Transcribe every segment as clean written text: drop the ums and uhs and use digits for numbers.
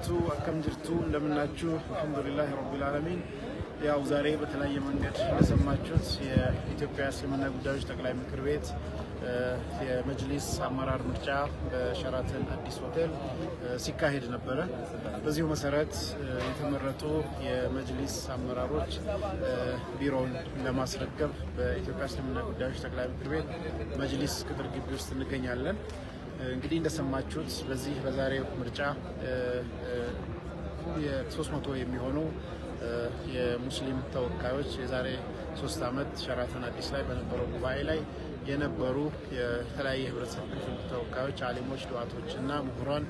وبركاته أكم جرتو لمن نجوا الحمد لله رب العالمين يا وزاري بتلاقي منجد لسماجوت يا إثيوبيا سمنا قداش تقلع مكربيت يا مجلس أمرار مرجع بشراتن أديس هوتيل سكاهيد نبرة بزيو مسارات يتمرتو يا مجلس أمراروج بيرون لما سرقب بإثيوبيا سمنا قداش تقلع مكربيت مجلس كتر جبيوست نجنيالن እንግዲህ እንደሰማችሁት በዚህ በዛሬው ምርጫ የ300 የሚሆኑ የሙስሊም ተወካዮች የዛሬ 3 አመት ሸራተን አዲስ ላይ በነበረው ጉባኤ ላይ የነበሩ የተለያየ ህብረተሰብ ክፍል ተወካዮች አሊሞች ዱዓቶችና ምሁራን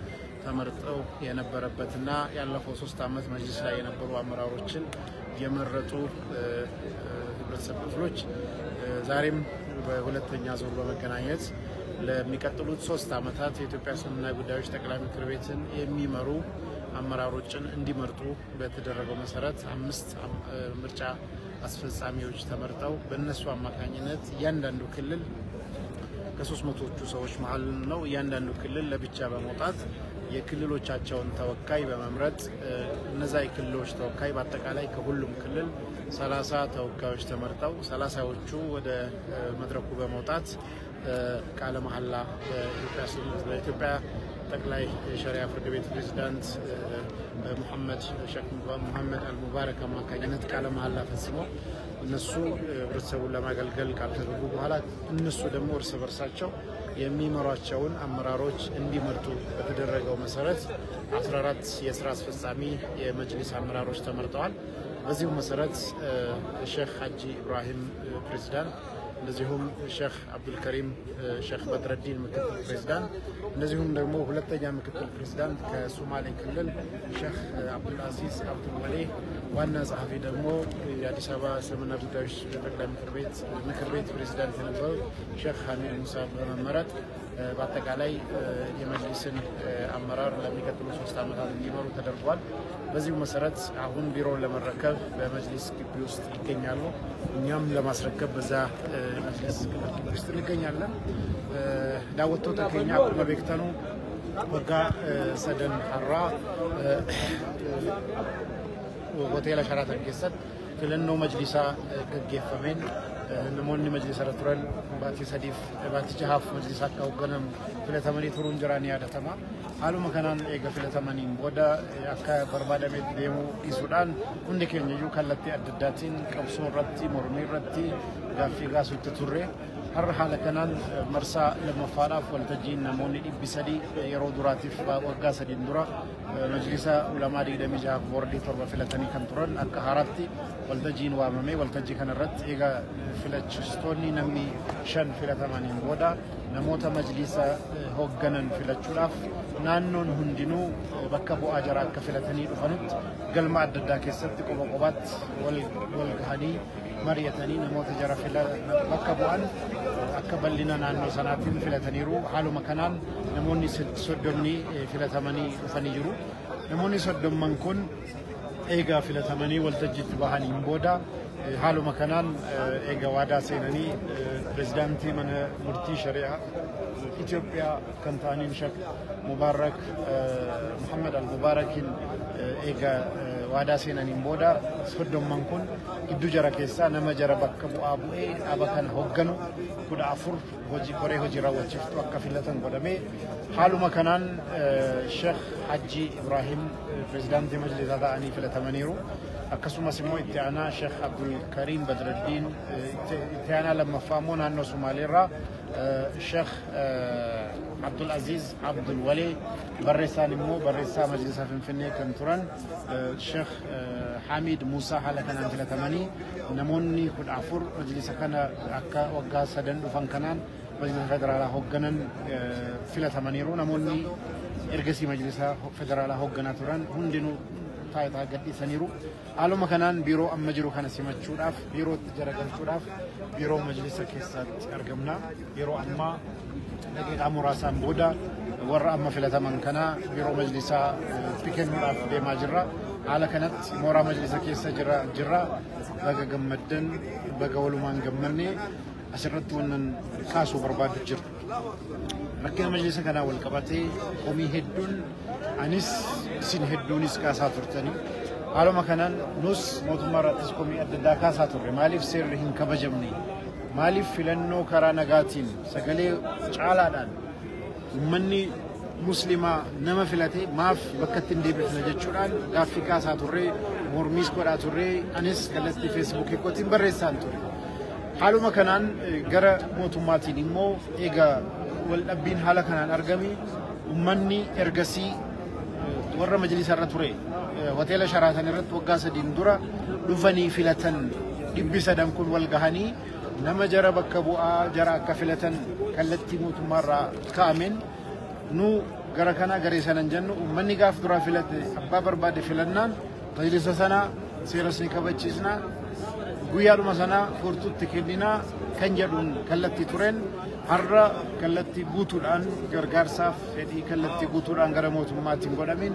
ተመርጠው የነበረበትና ያለፈው 3 አመት መጅሊስ ላይ የነበሩ አመራሮችን የመረጡ ህብረተሰብ ክፍሎች ዛሬም በሁለተኛ ዙር በመገናኘት ለሚቀጥሉት 3 አመታት የኢትዮጵያ እስልምና ጉዳዮች ጠቅላይ ምክር ቤትን የሚመሩ አመራሮችን እንዲመርጡ በተደረገው መሰረት 5 ምርጫ አስፈጻሚዎች ተመርጠው በእነሱ አማካኝነት ያንዳንዱ ክልል ከ300ዎቹ ሰዎች መሃል ነው ያንዳንዱ ክልል ለብቻ በመውጣት የክልሎቻቸውን ተወካይ በመምረጥ እነዛ የክልሎች ተወካይ በአጠቃላይ ከሁሉም ክልል 30 ተወካዮች ተመርጠው 30ዎቹ ወደ መድረኩ በመውጣት ቃለ መሐላ በኢትዮጵያ ጠቅላይ ሸሪዓ ፍርድ ቤት ፕሬዝዳንት ሙሐመድ ሼክ ሙሐመድ አልሙባረክ አማካኝነት ቃለ መሐላ ፈጽመው እነሱ ህብረተሰቡን ለማገልገል ካደረጉ በኋላ እነሱ ደግሞ እርስ በርሳቸው የሚመሯቸውን አመራሮች እንዲመርጡ በተደረገው መሰረት 14 የሥራ አስፈጻሚ የመጅሊስ አመራሮች ተመርጠዋል። በዚሁ መሰረት ሼክ ሐጂ ኢብራሂም ፕሬዝዳንት እንደዚሁም ሼክ አብዱል ከሪም ሼክ በድረዲን ምክትል ፕሬዝዳንት እንደዚሁም ደግሞ ሁለተኛ ምክትል ፕሬዝዳንት ከሶማሌ ክልል ሼክ አብዱል አዚዝ አብዱል ወሊ ዋና ጸሐፊ ደግሞ የአዲስ አበባ እስልምና ጉዳዮች ጠቅላይ ምክር ቤት ፕሬዝዳንት የነበሩ ሼክ ሐሚድ ሙሳ በመመረጥ በአጠቃላይ የመጅሊስን አመራር ለሚቀጥሉ 3 አመታት እንዲመሩ ተደርጓል። በዚሁ መሰረት አሁን ቢሮውን ለመረከብ በመጅሊስ ግቢ ውስጥ ይገኛሉ። እኛም ለማስረከብ በዛ መጅሊስ ግቢ ውስጥ እንገኛለን። ዳወቶ ተከኛ በቤክተኑ ወጋ ሰደን ሐራ ሆቴል ሸራተን ከሰት ፍለኖ መጅሊሳ ገገፈመን ነሞኒ መጅሊስ ረቱረን ባቲ ሰዲፍ ባቲ ጃሃፍ መጅሊስ አካውገነም ፍለተመኒ ቱሩን ጅራኒ ያደተማ አሉ መከናን የገፍለተመኒ ቦዳ አካ በርባዳሜ ደሙ ኢሱዳን ሁንደ ከኘዩ ከለቲ አድዳቲን ቀብሶ ረቲ ሞርሚ ረቲ ጋፊ ጋሱ ተቱሬ har hala kanan marsa lama faraf wal tajin namoni ibisadi yero duratif wagga sadin dura majlisa ulama di damija bordi torba filatani kan turan akka harati wal tajin wa mame wal taji kan rat ega filachstoni nami shan filatamani boda namota majlisa hogganan filachulaf naannon hundinu bakka bu ajara akka filatani dufanut galma adda keessatti qobat wal gahani مريتني نموت جرى في مكبوان أكبلنا نانو سناتين في لتنيرو حالو مكانان نموني سدمني في لتمني فنيرو نموني سدم منكون إيجا في لتمني والتجت بهاني مبودا حالو مكانان إيجا وادا سيناني بريزيدنتي من مرتي شريعة إثيوبيا كنتاني شك مبارك محمد المبارك إيجا وادا سيناني مبودا سدم منكون إدو جرى كيسا نما جرى بكبو أبوئي أبكان هوغنو كود عفور هجي كوري هجي راوة شفتو أكفلتن قدمي حالو مكانان شيخ حجي إبراهيم بريزيدنتي مجلس هذا فلتمنيرو أكسوما سمو إتعانا شيخ عبدul كريم بدر الدين إتعانا لما فهمونا أنه سومالي را شيخ عبدul عزيز عبدul ولي برسان مو برسا مجلس فنفني كنتران شيخ حميد موسى حالا كان عندنا 80 نموني كود عفور مجلس كان أكا وقا سدن وفن كانان مجلس فدرالة هوغنن فيلا 80 نموني إرجسي مجلس فدرالة هوغنا تران هندنو تايتا قدي سنيرو على مكانان بيرو أم مجرو كان سمت شوراف بيرو تجارة شوراف بيرو مجلس كيسات أرجمنا بيرو أما لقيت أموراسان بودا ورا أما فيلا 8 كنا بيرو مجلسا بيكن مراف بماجرة على كانت مورا مجلس كيسة جرا بقى جمدن بقى ولمان جمرني أسرت ونن كاسو برباد الجر مكان مجلس كنا والكباتي قومي هدون أنيس isin hedduunis kaasaa turtanii haaluma kanaan nus mootummaa irrattis komii adda addaa kaasaa turre maaliif seerri hin kabajamne maaliif filannoo karaa nagaatiin sagalee caalaadhaan ummanni muslimaa nama filate maaf bakka ittiin deebifna jechuudhaan gaaffii kaasaa turre mormiis godhaa turre anis kallattii feesbuukii kootiin barreessaan ture haaluma kanaan gara mootummaatiin immoo egaa waldhabbiin haala kanaan argame ummanni ergasii warra majlisa irra ture hoteela Sharaatan irratti waggaa 3 dura dhufanii filatan 300 kun wal gahanii nama jara bakka bu'aa jara akka filatan kallattii mootummaa irraa kaa'ameen nu gara kana garee sanan jennu ummanni gaaf dura filate abbaa barbaade filannaan majlisa sana seeras ni kabachiisna guyyaadhuma sana furtuutti kennina kan jedhuun kallattii tureen har'a kallattii guutuudhaan gargaarsaaf fedhii kallattii guutuudhaan gara mootummaatiin godhamin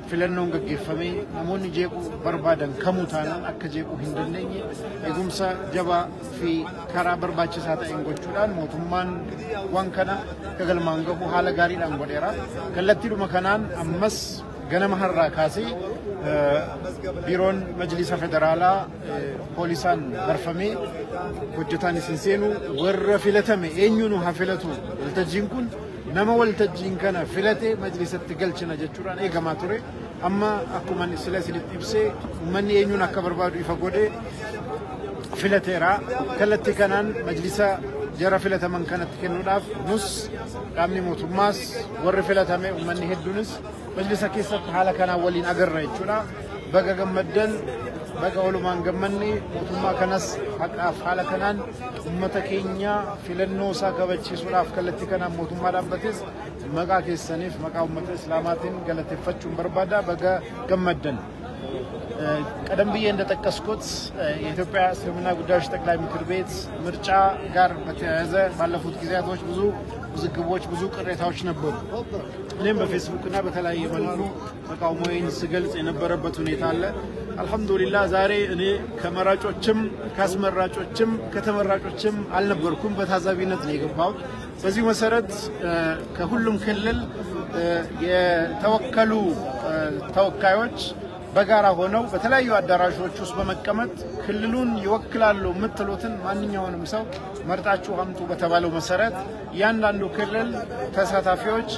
filannoon gaggeeffamee namoonni jeequu barbaadan kamuu taanaan akka jeequu hin dandeenye eegumsa jabaa fi karaa barbaachisaa ta'een gochuudhaan mootummaan waan kana galmaan gahu haala gaariidhaan godheera kallattiidhuma kanaan ammas ganama har'aa kaasee biiroon majlisa federaalaa poolisaan barfamee hojjetaan isin seenu warra filatame eenyuun haa filatu waltajjiin kun nama waltajjiin kana filate majlisatti galchina jechuudhaan eegamaa ture amma akkuma sila isinitti ibsee ummanni eenyuun akka barbaadu ifa godhee filateera kallattii kanaan majlisa jara filataman kanatti kennuudhaaf nus qaamni mootummaas warri filatame ummanni hedduunis majlisa keessatti haala kanaan waliin agarra jechuudha baga gammaddan baga walumaan gammanni mootummaa kanas haqaaf haala kanaan ummata keenya filannoo isaa kabachiisuudhaaf kallattii kanaan mootummaa dhaabbates maqaa keessaniif maqaa ummata islaamaatiin galateeffachuun barbaada baga gammaddan ቀደም ብዬ እንደጠቀስኩት የኢትዮጵያ እስልምና ጉዳዮች ጠቅላይ ምክር ቤት ምርጫ ጋር በተያያዘ ባለፉት ጊዜያቶች ብዙ ውዝግቦች ብዙ ቅሬታዎች ነበሩ እኔም በፌስቡክ እና በተለያየ መልኩ ተቃውሞዬን ስገልጽ የነበረበት ሁኔታ አለ አልহামዱሊላህ ዛሬ እኔ ከመራጮችም ካስመራጮችም ከተመራጮችም አልነበርኩም በታዛቢነት ነው የገባሁት በዚህ መሰረት ከሁሉም ክልል የተወከሉ ተወካዮች በጋራ ሆነው በተለያዩ አዳራሾች ውስጥ በመቀመጥ ክልሉን ይወክላሉ ምትሉትን ማንኛውንም ሰው መርጣችሁ አምጡ በተባለው መሰረት ያንዳንዱ ክልል ተሳታፊዎች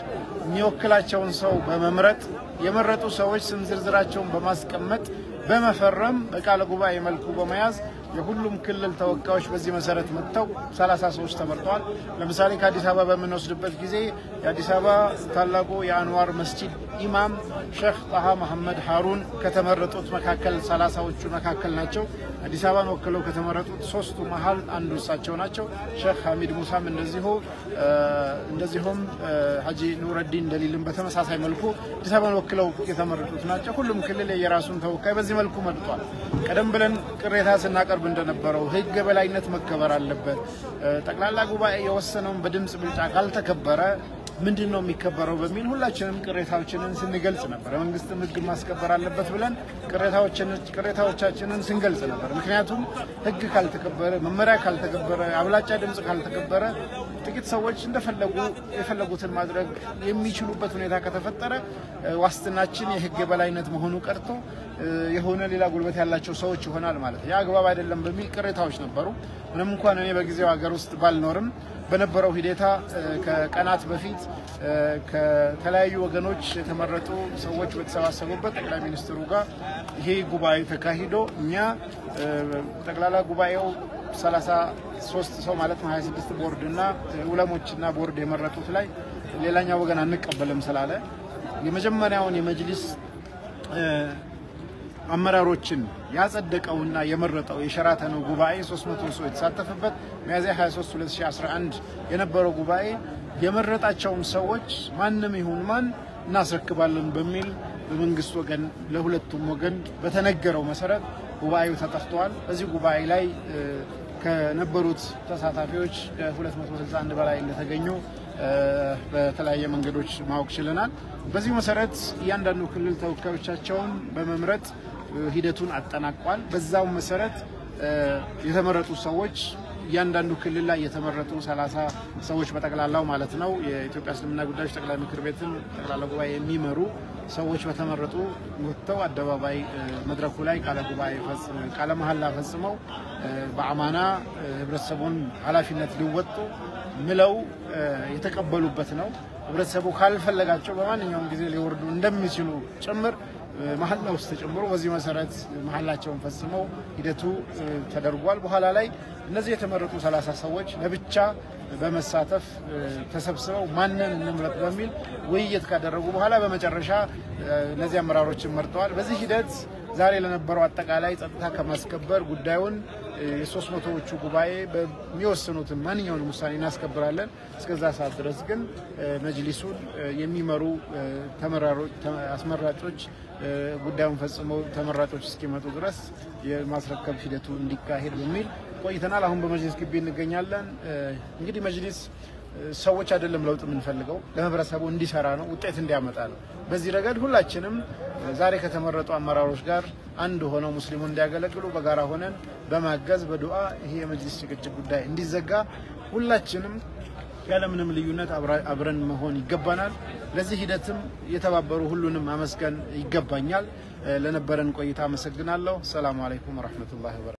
የሚወክላቸውን ሰው በመምረጥ የመረጡ ሰዎች ስም ዝርዝራቸውን በማስቀመጥ በመፈረም በቃለ ጉባኤ መልኩ በመያዝ የሁሉም ክልል ተወካዮች በዚህ መሰረት መጥተው 33 ተመርጠዋል ለምሳሌ ከአዲስ አበባ በመንወስድበት ጊዜ የአዲስ አበባ ታላቁ የአንዋር መስጂድ ኢማም ሼክ ጣሃ መሐመድ ሃሩን ከተመረጡት መካከል 30ዎቹ መካከል ናቸው አዲስ አበባን ወክለው ከተመረጡት ሶስቱ መሃል አንዱ እሳቸው ናቸው ሼክ ሐሚድ ሙሳም እንደዚሁም ሐጂ ኑረዲን ደሊልን በተመሳሳይ መልኩ አዲስ አበባን ወክለው የተመረጡት ናቸው ሁሉም ክልል የራሱን ተወካይ በዚህ መልኩ መጥቷል ቀደም ብለን ቅሬታ ስናቀርብ እንደነበረው ህግ በላይነት መከበር አለበት ጠቅላላ ጉባኤ የወሰነውን በድምጽ ብልጫ ካልተከበረ ምንድነው የሚከበረው በሚል ሁላችንም ቅሬታዎችንን ስንገልጽ ነበር መንግስት ህግ ማስከበር አለበት ብለን ቅሬታዎቻችንን ስንገልጽ ነበር ምክንያቱም ህግ ካልተከበረ መመሪያ ካልተከበረ አብላጫ ድምጽ ካልተከበረ ጥቂት ሰዎች እንደፈለጉ የፈለጉትን ማድረግ የሚችሉበት ሁኔታ ከተፈጠረ ዋስትናችን የህግ በላይነት መሆኑ ቀርቶ የሆነ ሌላ ጉልበት ያላቸው ሰዎች ይሆናል ማለት ያ አግባብ አይደለም በሚል ቅሬታዎች ነበሩ ምንም እንኳን እኔ በጊዜው ሀገር ውስጥ ባልኖርም በነበረው ሂደታ ከቀናት በፊት ከተለያዩ ወገኖች የተመረጡ ሰዎች በተሰባሰቡበት ጠቅላይ ሚኒስትሩ ጋር ይሄ ጉባኤ ተካሂዶ እኛ ጠቅላላ ጉባኤው 33 ሰው ማለት ነው 26 ቦርድ እና ዑለሞችና ቦርድ የመረጡት ላይ ሌላኛው ወገን አንቀበልም ስላለ የመጀመሪያውን የመጅሊስ አመራሮችን ያጸደቀውና የመረጠው የሸራተን ጉባኤ 300 ሰው የተሳተፈበት ሚያዝያ 23 2011 የነበረው ጉባኤ የመረጣቸውን ሰዎች ማንንም ይሁን ማን እናስረክባለን በሚል በመንግስት ወገን ለሁለቱም ወገን በተነገረው መሰረት ጉባኤው ተጠርቷል በዚህ ጉባኤ ላይ ከነበሩት ተሳታፊዎች ከ261 በላይ እንደተገኙ በተለያየ መንገዶች ማወቅ ችለናል በዚህ መሰረት እያንዳንዱ ክልል ተወካዮቻቸውን በመምረጥ ሂደቱን አጠናቋል በዛው መሰረት የተመረጡ ሰዎች እያንዳንዱ ክልል ላይ የተመረጡ 30 ሰዎች በተቀላላው ማለት ነው የኢትዮጵያ እስልምና ጉዳዮች ጠቅላይ ምክር ቤትን ጠቅላላ ጉባኤ የሚመሩ ሰዎች በተመረጡ ወጥተው አደባባይ መድረኩ ላይ ቃለ መሐላ ፈጽመው በአማና ህብረተሰቡን ኃላፊነት ሊወጡ ምለው የተቀበሉበት ነው። ህብረተሰቡ ካልፈለጋቸው በማንኛውም ጊዜ ሊወርዱ እንደሚችሉ ጭምር መሐላ ውስጥ ተጨምሮ በዚህ መሰረት መሐላቸውን ፈጽመው ሂደቱ ተደርጓል። በኋላ ላይ እነዚህ የተመረጡ 30 ሰዎች ለብቻ በመሳተፍ ተሰብስበው ማንን እንምረጥ በሚል ውይይት ካደረጉ በኋላ በመጨረሻ እነዚህ አመራሮችን መርጠዋል። በዚህ ሂደት ዛሬ ለነበረው አጠቃላይ ጸጥታ ከማስከበር ጉዳዩን የ300ዎቹ ጉባኤ በሚወስኑትን ማንኛውንም ውሳኔ እናስከብራለን። እስከዛ ሰዓት ድረስ ግን መጅሊሱን የሚመሩ አስመራጮች ጉዳዩን ፈጽመው ተመራጮች እስኪመጡ ድረስ የማስረከብ ሂደቱ እንዲካሄድ በሚል ቆይተናል። አሁን በመጅሊስ ግቢ እንገኛለን። እንግዲህ መጅሊስ ሰዎች አይደለም ለውጥ የምንፈልገው ለህብረተሰቡ እንዲሰራ ነው፣ ውጤት እንዲያመጣ ነው። በዚህ ረገድ ሁላችንም ዛሬ ከተመረጡ አመራሮች ጋር አንድ ሆነው ሙስሊሙን እንዲያገለግሉ በጋራ ሆነን በማገዝ በዱዓ ይሄ የመጅሊስ ጭቅጭቅ ጉዳይ እንዲዘጋ ሁላችንም ያለምንም ልዩነት አብረን መሆን ይገባናል። ለዚህ ሂደትም የተባበሩ ሁሉንም አመስገን ይገባኛል። ለነበረን ቆይታ አመሰግናለሁ። ሰላም አለይኩም ወራህመቱላሂ ወበረካቱ።